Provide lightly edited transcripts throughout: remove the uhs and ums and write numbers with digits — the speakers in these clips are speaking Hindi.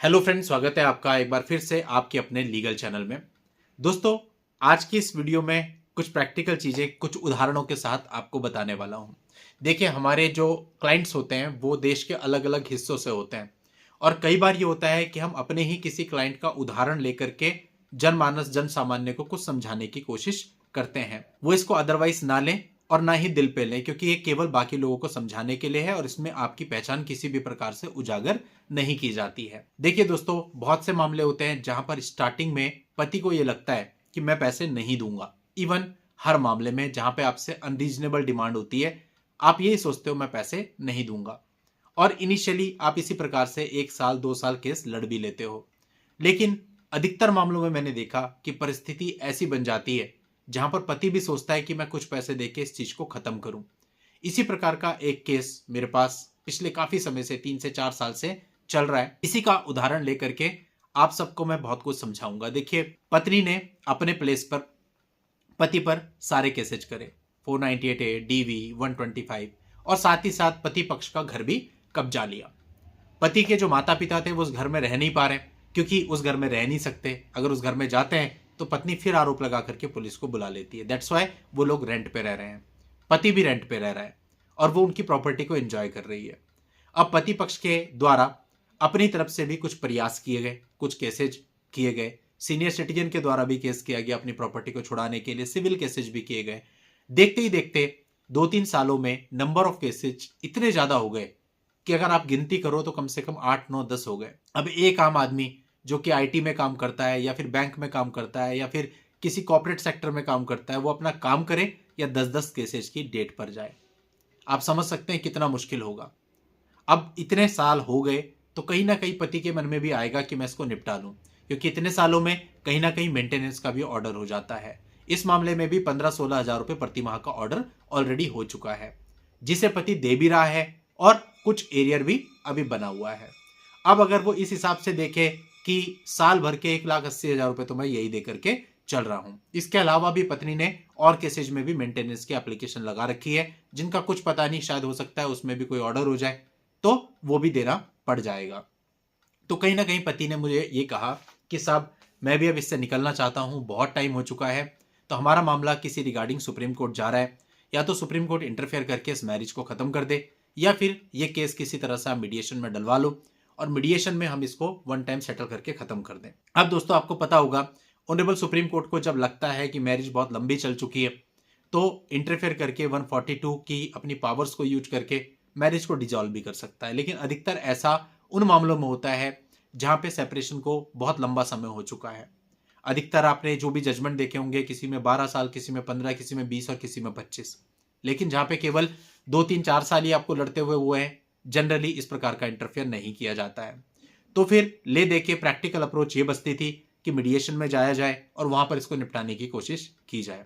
हेलो फ्रेंड्स, स्वागत है आपका एक बार फिर से आपके अपने लीगल चैनल में। दोस्तों, आज की इस वीडियो में कुछ प्रैक्टिकल चीज़ें कुछ उदाहरणों के साथ आपको बताने वाला हूं। देखिए, हमारे जो क्लाइंट्स होते हैं वो देश के अलग अलग हिस्सों से होते हैं और कई बार ये होता है कि हम अपने ही किसी क्लाइंट का उदाहरण लेकर के जनमानस जन सामान्य को कुछ समझाने की कोशिश करते हैं। वो इसको अदरवाइज ना लें और ना ही दिल पे लें, क्योंकि ये केवल बाकी लोगों को समझाने के लिए है और इसमें आपकी पहचान किसी भी प्रकार से उजागर नहीं की जाती है। देखिए दोस्तों, बहुत से मामले होते हैं जहां पर स्टार्टिंग में पति को यह लगता है कि मैं पैसे नहीं दूंगा। इवन हर मामले में जहां पे आपसे अनरीजनेबल डिमांड होती है, आप यही सोचते हो मैं पैसे नहीं दूंगा और इनिशियली आप इसी प्रकार से 1 साल 2 साल केस लड़ भी लेते हो। लेकिन अधिकतर मामलों में मैंने देखा कि परिस्थिति ऐसी बन जाती है जहां पर पति भी सोचता है कि मैं कुछ पैसे देके इस चीज को खत्म करूं। इसी प्रकार का एक केस मेरे पास पिछले काफी समय से 3 से 4 साल से चल रहा है। इसी का उदाहरण लेकर के आप सबको मैं बहुत कुछ समझाऊंगा। देखिए, पत्नी ने अपने प्लेस पर पति पर सारे केसेज करे, 498A, DV, 125 और साथ ही साथ पति पक्ष का घर भी कब्जा लिया। पति के जो माता पिता थे वो उस घर में रह नहीं पा रहे, क्योंकि उस घर में रह नहीं सकते। अगर उस घर में जाते हैं तो पत्नी फिर आरोप लगा करके पुलिस को बुला लेती है। दैट्स वाई वो लोग रेंट पे रह रहे हैं, पति भी रेंट पे रह रहा है और वो उनकी प्रॉपर्टी को एंजॉय कर रही है। अब पति पक्ष के द्वारा अपनी तरफ से भी कुछ प्रयास किए गए, कुछ केसेज किए गए, सीनियर सिटीजन के द्वारा भी केस किया गया अपनी प्रॉपर्टी को छुड़ाने के लिए, सिविल केसेज भी किए गए। देखते ही देखते 2-3 सालों में नंबर ऑफ केसेज इतने ज्यादा हो गए कि अगर आप गिनती करो तो कम से कम 8 9 10 हो गए। अब एक आम आदमी जो कि आईटी में काम करता है या फिर बैंक में काम करता है या फिर किसी कॉर्पोरेट सेक्टर में काम करता है, वो अपना काम करे या 10-10 केसेज की डेट पर जाए। आप समझ सकते हैं कितना मुश्किल होगा। अब इतने साल हो गए तो कहीं ना कहीं पति के मन में भी आएगा कि मैं इसको निपटा लूं, क्योंकि इतने सालों में कहीं ना कहीं मेंटेनेंस का भी ऑर्डर हो जाता है। इस मामले में भी 15-16 हजार रुपए प्रति माह का ऑर्डर ऑलरेडी हो चुका है, जिसे पति दे भी रहा है और कुछ एरियर भी अभी बना हुआ है। अब अगर वो इस हिसाब से देखे कि साल भर के 1,80,000 रुपए तो मैं यही दे करके चल रहा हूं, इसके अलावा भी पत्नी ने और केसेज में भी मेंटेनेंस की एप्लीकेशन लगा रखी है, जिनका कुछ पता नहीं, शायद हो सकता है उसमें भी कोई ऑर्डर हो जाए तो वो भी देना पड़ जाएगा। तो कहीं ना कहीं पति ने मुझे ये कहा कि साहब, मैं भी अब इससे निकलना चाहता हूं, बहुत टाइम हो चुका है। तो हमारा मामला किसी रिगार्डिंग सुप्रीम कोर्ट जा रहा है, या तो सुप्रीम कोर्ट इंटरफेयर करके इस मैरिज को खत्म कर दे या फिर ये केस किसी तरह से आप मीडिएशन में डलवा लो और मीडिएशन में हम इसको वन टाइम सेटल करके खत्म कर दें। अब दोस्तों, आपको पता होगा ऑनरेबल सुप्रीम कोर्ट को जब लगता है कि मैरिज बहुत लंबी चल चुकी है तो इंटरफेयर करके 142 की अपनी पावर्स को यूज करके मैरिज को डिजॉल्व भी कर सकता है। लेकिन अधिकतर ऐसा उन मामलों में होता है जहां पे सेपरेशन को बहुत लंबा समय हो चुका है। अधिकतर आपने जो भी जजमेंट देखे होंगे, किसी में 12 साल, किसी में 15, किसी में 20 और किसी में 25। लेकिन जहां पे केवल 2-3-4 साल ही आपको लड़ते हुए हैं, जनरली इस प्रकार का इंटरफेयर नहीं किया जाता है। तो फिर ले दे के प्रैक्टिकल अप्रोच ये बचती थी कि मीडिएशन में जाया जाए और वहां पर इसको निपटाने की कोशिश की जाए।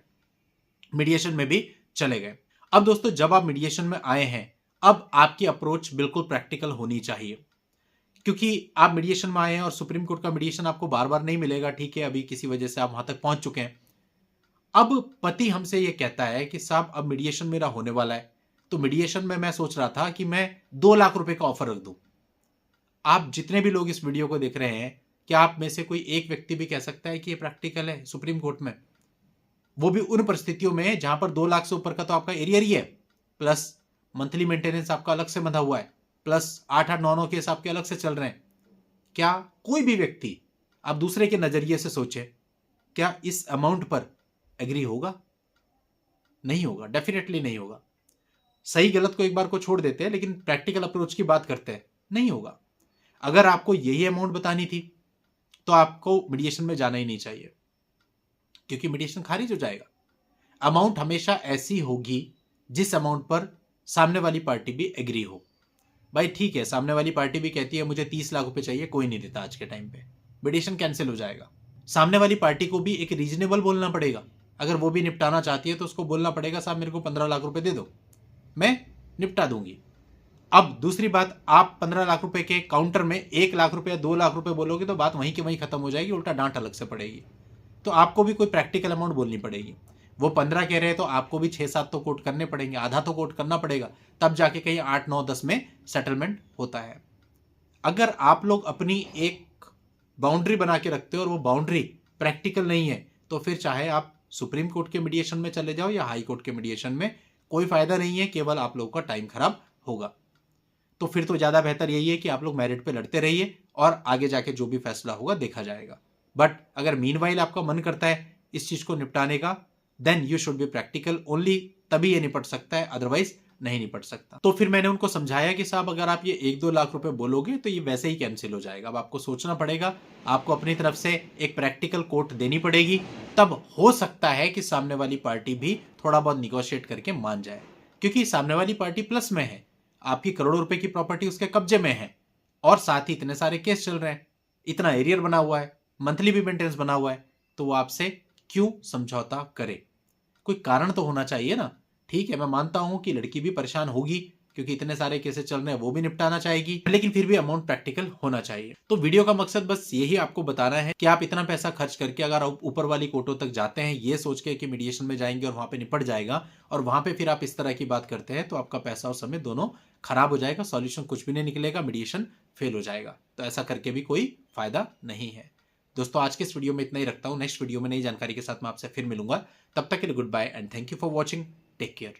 मीडिएशन में भी चले गए। अब दोस्तों, जब आप मीडिएशन में आए हैं, अब आपकी अप्रोच बिल्कुल प्रैक्टिकल होनी चाहिए, क्योंकि आप मीडिएशन में आए हैं और सुप्रीम कोर्ट का मीडिएशन आपको बार बार नहीं मिलेगा। ठीक है, अभी किसी वजह से आप वहां तक पहुंच चुके हैं। अब पति हमसे यह कहता है कि साहब, अब मीडिएशन मेरा होने वाला है, तो मीडिएशन में मैं सोच रहा था कि मैं 2 लाख रुपए का ऑफर रख दूं। आप जितने भी लोग इस वीडियो को देख रहे हैं, क्या आप में से कोई एक व्यक्ति भी कह सकता है कि ये प्रैक्टिकल है सुप्रीम कोर्ट में? वो भी उन परिस्थितियों में जहां पर 2 लाख से ऊपर का तो आपका एरियर ही है, प्लस मंथली मेंटेनेंस आपका अलग से बंधा हुआ है, प्लस 8-8 9 केस आपके अलग से चल रहे हैं। क्या कोई भी व्यक्ति, आप दूसरे के नजरिए से सोचे, क्या इस अमाउंट पर एग्री होगा? नहीं होगा, डेफिनेटली नहीं होगा। सही गलत को एक बार को छोड़ देते हैं, लेकिन प्रैक्टिकल अप्रोच की बात करते हैं, नहीं होगा। अगर आपको यही अमाउंट बतानी थी तो आपको मीडिएशन में जाना ही नहीं चाहिए, क्योंकि मीडिएशन खारिज हो जाएगा। अमाउंट हमेशा ऐसी होगी जिस अमाउंट पर सामने वाली पार्टी भी एग्री हो। भाई ठीक है, सामने वाली पार्टी भी कहती है मुझे 30 लाख रुपए चाहिए, कोई नहीं देता आज के टाइम पे, मीडिएशन कैंसिल हो जाएगा। सामने वाली पार्टी को भी एक रीजनेबल बोलना पड़ेगा। अगर वो भी निपटाना चाहती है तो उसको बोलना पड़ेगा, साहब मेरे को 15 लाख रुपए दे दो, मैं निपटा दूंगी। अब दूसरी बात, आप 15 लाख रुपए के काउंटर में 1 लाख रुपए 2 लाख रुपए बोलोगे तो बात वहीं के वहीं खत्म हो जाएगी, उल्टा डांट अलग से पड़ेगी। तो आपको भी कोई प्रैक्टिकल अमाउंट बोलनी पड़ेगी। वो 15 कह रहे हैं तो आपको भी 6-7 तो कोट करने पड़ेंगे, आधा तो कोट करना पड़ेगा, तब जाके कहीं 8-9-10 में सेटलमेंट होता है। अगर आप लोग अपनी एक बाउंड्री बना के रखते हो और वो बाउंड्री प्रैक्टिकल नहीं है, तो फिर चाहे आप सुप्रीम कोर्ट के मीडिएशन में चले जाओ या हाई कोर्ट के मीडिएशन में, कोई फायदा नहीं है, केवल आप लोगों का टाइम खराब होगा। तो फिर तो ज्यादा बेहतर यही है कि आप लोग मेरिट पे लड़ते रहिए और आगे जाके जो भी फैसला होगा देखा जाएगा। बट अगर मीनवाइल आपका मन करता है इस चीज को निपटाने का, then you should be practical only, तभी ये निपट सकता है, अदरवाइज नहीं निपट सकता। तो फिर मैंने उनको समझाया कि साहब अगर आप ये 1-2 लाख रुपए बोलोगे तो ये वैसे ही कैंसिल हो जाएगा, अब आपको सोचना पड़ेगा, आपको अपनी तरफ से एक प्रैक्टिकल कोट देनी पड़ेगी, तब हो सकता है कि सामने वाली पार्टी भी थोड़ा बहुत निगोशिएट करके मान जाए, क्योंकि सामने वाली पार्टी प्लस में है, आपकी करोड़ों रुपए की प्रॉपर्टी उसके कब्जे में है और साथ ही इतने सारे केस चल रहे हैं, इतना एरियर बना हुआ है, मंथली भी मेंटेनेंस बना हुआ है, तो वो आपसे क्यों समझौता करे? कोई कारण तो होना चाहिए ना। ठीक है, मैं मानता हूं कि लड़की भी परेशान होगी क्योंकि इतने सारे केसेस चल रहे हैं, वो भी निपटाना चाहेगी, लेकिन फिर भी अमाउंट प्रैक्टिकल होना चाहिए। तो वीडियो का मकसद बस यही आपको बताना है कि आप इतना पैसा खर्च करके अगर आप ऊपर वाली कोर्टों तक जाते हैं ये सोच के कि मीडिएशन में जाएंगे और वहां पे निपट जाएगा, और वहां पे फिर आप इस तरह की बात करते हैं, तो आपका पैसा और समय दोनों खराब हो जाएगा, सॉल्यूशन कुछ भी नहीं निकलेगा, मीडिएशन फेल हो जाएगा। तो ऐसा करके भी कोई फायदा नहीं है। दोस्तों आज के इस वीडियो में इतना ही रखता हूं, नेक्स्ट वीडियो में नई जानकारी के साथ मैं आपसे फिर मिलूंगा। तब तक के लिए goodbye and thank you for watching, take care.